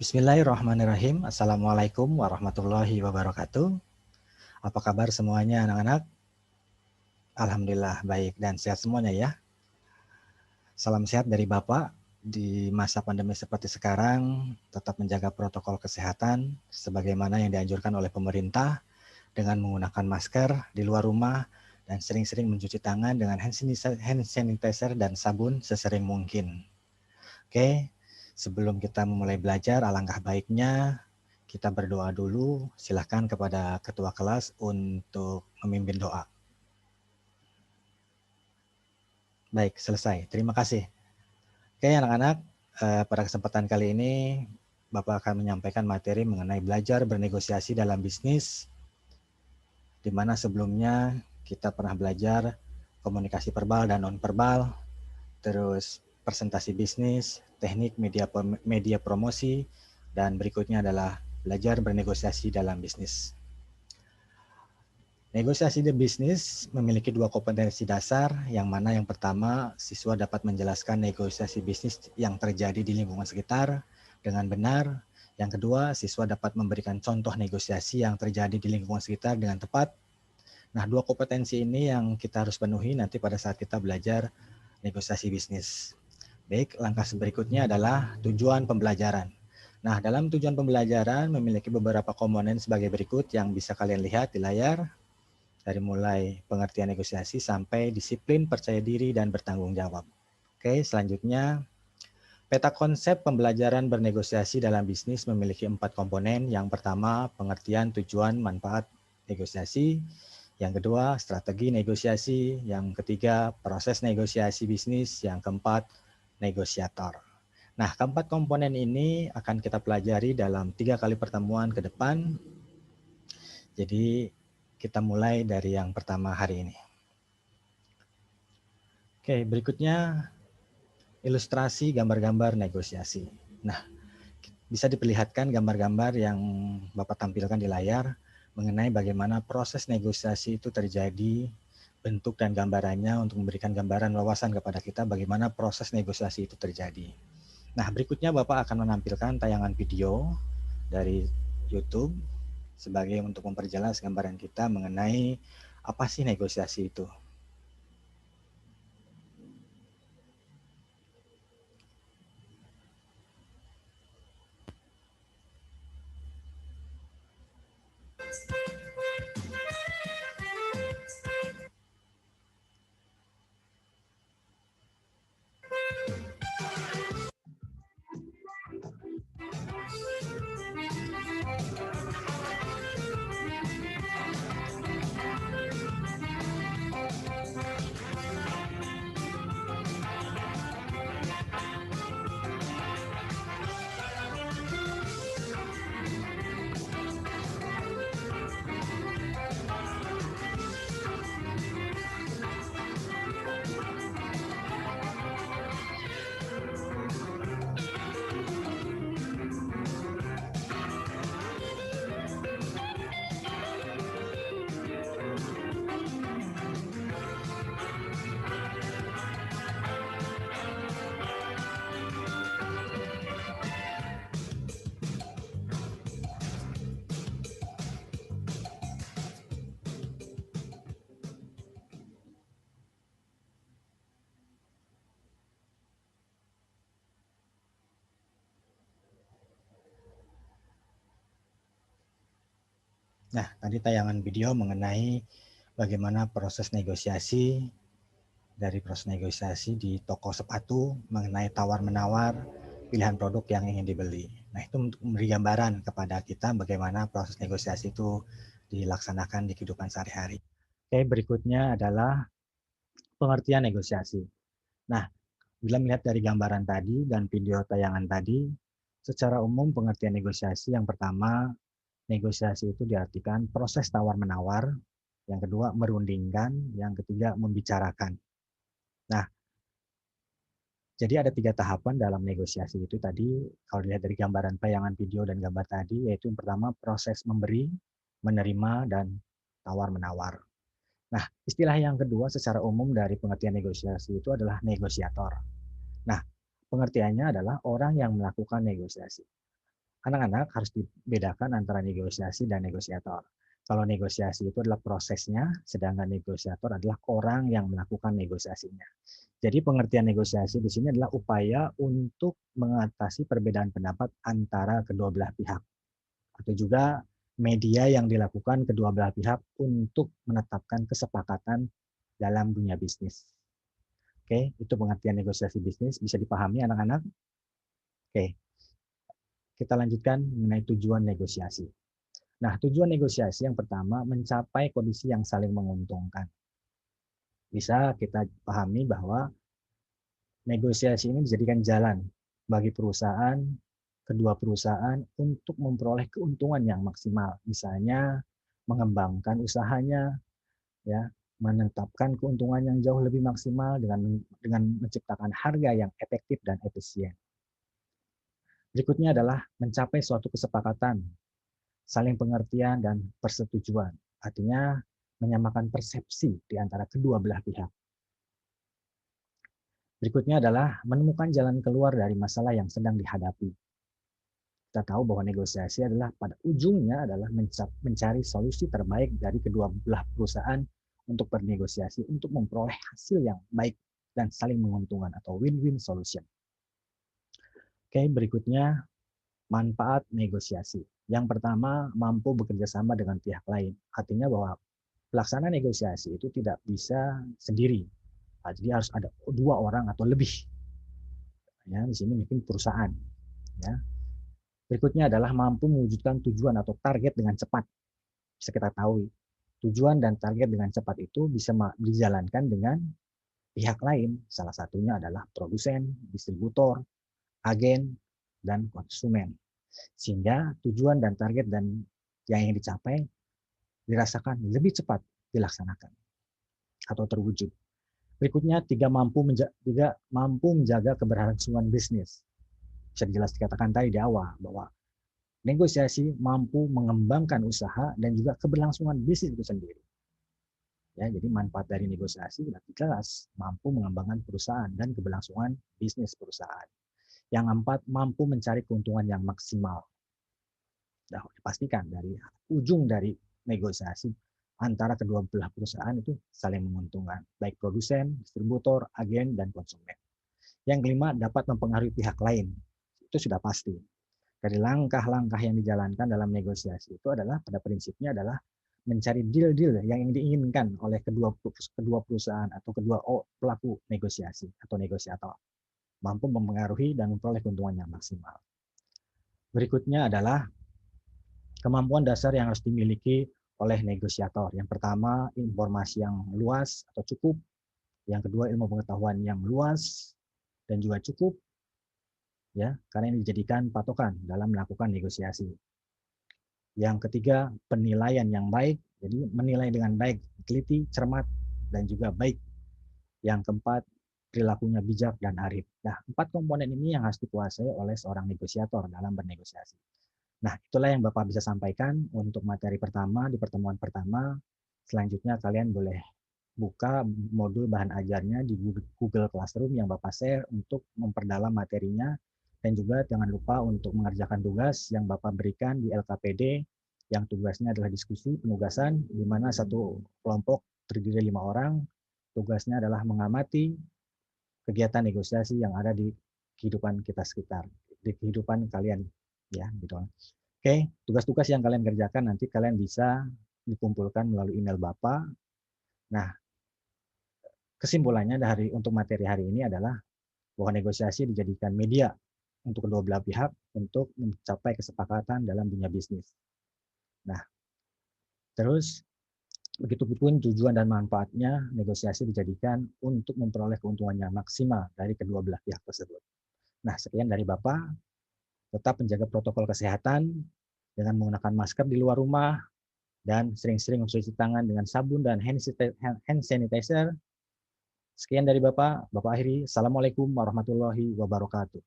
Bismillahirrahmanirrahim. Assalamualaikum warahmatullahi wabarakatuh. Apa kabar semuanya anak-anak? Alhamdulillah baik dan sehat semuanya ya. Salam sehat dari Bapak. Di masa pandemi seperti sekarang, tetap menjaga protokol kesehatan sebagaimana yang dianjurkan oleh pemerintah dengan menggunakan masker di luar rumah dan sering-sering mencuci tangan dengan hand sanitizer dan sabun sesering mungkin. Oke, sebelum kita memulai belajar, alangkah baiknya kita berdoa dulu. Silakan kepada ketua kelas untuk memimpin doa. Baik, selesai. Terima kasih. Oke, anak-anak, pada kesempatan kali ini Bapak akan menyampaikan materi mengenai belajar bernegosiasi dalam bisnis, di mana sebelumnya kita pernah belajar komunikasi verbal dan non-verbal, terus presentasi bisnis, teknik media promosi, dan berikutnya adalah belajar bernegosiasi dalam bisnis. Negosiasi di bisnis memiliki dua kompetensi dasar, yang mana yang pertama, siswa dapat menjelaskan negosiasi bisnis yang terjadi di lingkungan sekitar dengan benar. Yang kedua, siswa dapat memberikan contoh negosiasi yang terjadi di lingkungan sekitar dengan tepat. Nah, dua kompetensi ini yang kita harus penuhi nanti pada saat kita belajar negosiasi bisnis. Baik, langkah berikutnya adalah tujuan pembelajaran. Nah, dalam tujuan pembelajaran memiliki beberapa komponen sebagai berikut yang bisa kalian lihat di layar. Dari mulai pengertian negosiasi sampai disiplin, percaya diri, dan bertanggung jawab. Oke, selanjutnya peta konsep pembelajaran bernegosiasi dalam bisnis memiliki 4 komponen. Yang pertama, pengertian tujuan manfaat negosiasi. Yang kedua, strategi negosiasi. Yang ketiga, proses negosiasi bisnis. Yang keempat, negosiator. Nah, keempat komponen ini akan kita pelajari dalam 3 kali pertemuan ke depan. Jadi, kita mulai dari yang pertama hari ini. Oke, berikutnya ilustrasi gambar-gambar negosiasi. Nah, bisa diperlihatkan gambar-gambar yang Bapak tampilkan di layar mengenai bagaimana proses negosiasi itu terjadi, bentuk dan gambarannya untuk memberikan gambaran wawasan kepada kita bagaimana proses negosiasi itu terjadi. Nah, berikutnya Bapak akan menampilkan tayangan video dari YouTube sebagai untuk memperjelas gambaran kita mengenai apa sih negosiasi itu. Nah, tadi tayangan video mengenai bagaimana proses negosiasi di toko sepatu mengenai tawar-menawar pilihan produk yang ingin dibeli. Nah, itu untuk memberi gambaran kepada kita bagaimana proses negosiasi itu dilaksanakan di kehidupan sehari-hari. Oke, berikutnya adalah pengertian negosiasi. Nah, bila melihat dari gambaran tadi dan video tayangan tadi, secara umum pengertian negosiasi yang pertama, negosiasi itu diartikan proses tawar-menawar, yang kedua merundingkan, yang ketiga membicarakan. Nah, jadi ada 3 tahapan dalam negosiasi itu tadi, kalau dilihat dari gambaran tayangan video dan gambar tadi, yaitu yang pertama proses memberi, menerima, dan tawar-menawar. Nah, istilah yang kedua secara umum dari pengertian negosiasi itu adalah negosiator. Nah, pengertiannya adalah orang yang melakukan negosiasi. Anak-anak harus dibedakan antara negosiasi dan negosiator. Kalau negosiasi itu adalah prosesnya, sedangkan negosiator adalah orang yang melakukan negosiasinya. Jadi pengertian negosiasi di sini adalah upaya untuk mengatasi perbedaan pendapat antara kedua belah pihak, atau juga media yang dilakukan kedua belah pihak untuk menetapkan kesepakatan dalam dunia bisnis. Oke, itu pengertian negosiasi bisnis, bisa dipahami anak-anak? Oke, kita lanjutkan mengenai tujuan negosiasi. Nah, tujuan negosiasi yang pertama mencapai kondisi yang saling menguntungkan. Bisa kita pahami bahwa negosiasi ini dijadikan jalan bagi perusahaan, kedua perusahaan untuk memperoleh keuntungan yang maksimal. Misalnya mengembangkan usahanya, ya, menetapkan keuntungan yang jauh lebih maksimal dengan menciptakan harga yang efektif dan efisien. Berikutnya adalah mencapai suatu kesepakatan, saling pengertian dan persetujuan. Artinya menyamakan persepsi di antara kedua belah pihak. Berikutnya adalah menemukan jalan keluar dari masalah yang sedang dihadapi. Kita tahu bahwa negosiasi adalah pada ujungnya adalah mencari solusi terbaik dari kedua belah perusahaan untuk bernegosiasi untuk memperoleh hasil yang baik dan saling menguntungkan atau win-win solution. Oke, berikutnya manfaat negosiasi. Yang pertama, mampu bekerja sama dengan pihak lain. Artinya bahwa pelaksanaan negosiasi itu tidak bisa sendiri. Jadi harus ada dua orang atau lebih. Ya, di sini mungkin perusahaan. Ya. Berikutnya adalah mampu mewujudkan tujuan atau target dengan cepat. Bisa kita tahu, tujuan dan target dengan cepat itu bisa dijalankan dengan pihak lain. Salah satunya adalah produsen, distributor, agen, dan konsumen. Sehingga tujuan dan target dan yang dicapai dirasakan lebih cepat dilaksanakan atau terwujud. Berikutnya, tiga mampu menjaga keberlangsungan bisnis. Bisa jelas dikatakan tadi di awal bahwa negosiasi mampu mengembangkan usaha dan juga keberlangsungan bisnis itu sendiri. Ya, jadi manfaat dari negosiasi sudah jelas, mampu mengembangkan perusahaan dan keberlangsungan bisnis perusahaan. Yang keempat, mampu mencari keuntungan yang maksimal. Sudah dipastikan dari ujung dari negosiasi antara kedua belah perusahaan itu saling menguntungkan, baik produsen, distributor, agen, dan konsumen. Yang kelima, dapat mempengaruhi pihak lain. Itu sudah pasti. Dari langkah-langkah yang dijalankan dalam negosiasi itu adalah pada prinsipnya adalah mencari deal-deal yang diinginkan oleh kedua perusahaan atau kedua pelaku negosiasi atau negosiator, mampu mempengaruhi dan memperoleh keuntungan yang maksimal. Berikutnya adalah kemampuan dasar yang harus dimiliki oleh negosiator. Yang pertama, informasi yang luas atau cukup. Yang kedua, ilmu pengetahuan yang luas dan juga cukup, ya, karena ini dijadikan patokan dalam melakukan negosiasi. Yang ketiga, penilaian yang baik, jadi menilai dengan baik, teliti, cermat, dan juga baik. Yang keempat, perilakunya bijak dan arif. Nah, 4 komponen ini yang harus dikuasai oleh seorang negosiator dalam bernegosiasi. Nah, itulah yang Bapak bisa sampaikan untuk materi pertama di pertemuan pertama. Selanjutnya kalian boleh buka modul bahan ajarnya di Google Classroom yang Bapak share untuk memperdalam materinya. Dan juga jangan lupa untuk mengerjakan tugas yang Bapak berikan di LKPD, yang tugasnya adalah diskusi penugasan, di mana satu kelompok terdiri 5 orang. Tugasnya adalah mengamati kegiatan negosiasi yang ada di kehidupan kita sekitar, di kehidupan kalian. Ya, gitu. Oke, tugas-tugas yang kalian kerjakan nanti kalian bisa dikumpulkan melalui email Bapak. Nah, kesimpulannya untuk materi hari ini adalah bahwa negosiasi dijadikan media untuk kedua belah pihak untuk mencapai kesepakatan dalam dunia bisnis. Nah, terus begitu pun tujuan dan manfaatnya, negosiasi dijadikan untuk memperoleh keuntungan yang maksimal dari kedua belah pihak tersebut. Nah, sekian dari Bapak. Tetap menjaga protokol kesehatan dengan menggunakan masker di luar rumah dan sering-sering mencuci tangan dengan sabun dan hand sanitizer. Sekian dari Bapak. Bapak akhiri. Assalamualaikum warahmatullahi wabarakatuh.